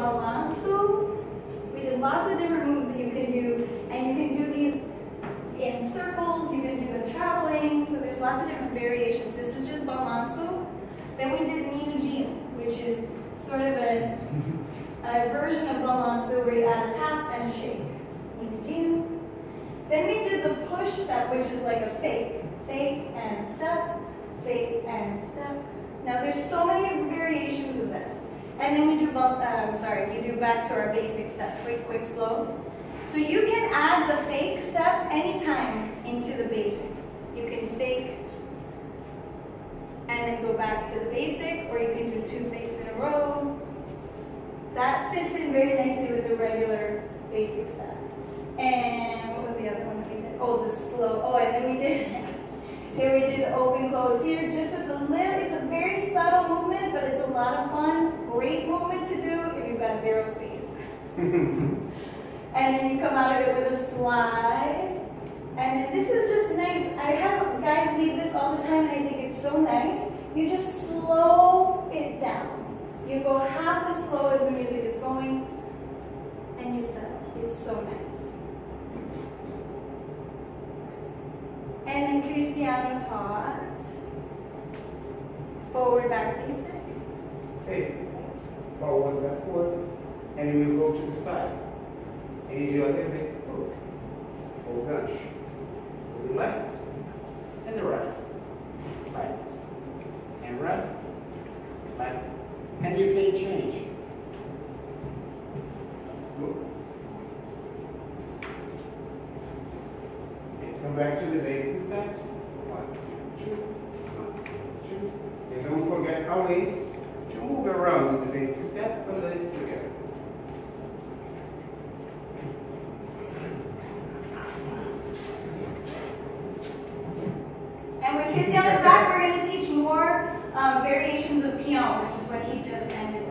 Balanço. We did lots of different moves that you can do, and you can do these in circles, you can do them traveling, so there's lots of different variations. This is just Balanço. Then we did Miudinho, which is sort of a version of Balanço where you add a tap and a shake. Miudinho. Then we did the push step, which is like a fake. Fake and step, fake and step. Now there's so many variations of this. And then we do, we do back to our basic step, quick, quick, slow. So you can add the fake step anytime into the basic. You can fake and then go back to the basic, or you can do 2 fakes in a row. That fits in very nicely with the regular basic step. And what was the other one that we did? Oh, the slow. Oh, and then we did, here we did the open close here, just with the lip. It's a very subtle movement, but it's a lot of fun. Great movement to do if you've got 0 space. And then you come out of it with a slide. And then this is just nice. I have guys leave this all the time, and I think it's so nice. You just slow it down. You go half as slow as the music is going, and you settle. It's so nice. And then Cristianno taught forward, back, basic. Basic steps. Forward, backward. And then we'll go to the side. And you do a little bit hook or gunch. The left and the right. Left and right. Left. And you can change. Good. And come back to the basic steps. 1, 2, 1, 2. And don't forget always to move around with the basic step, put this together. And with Cristianno's back, we're going to teach more variations of peon, which is what he just ended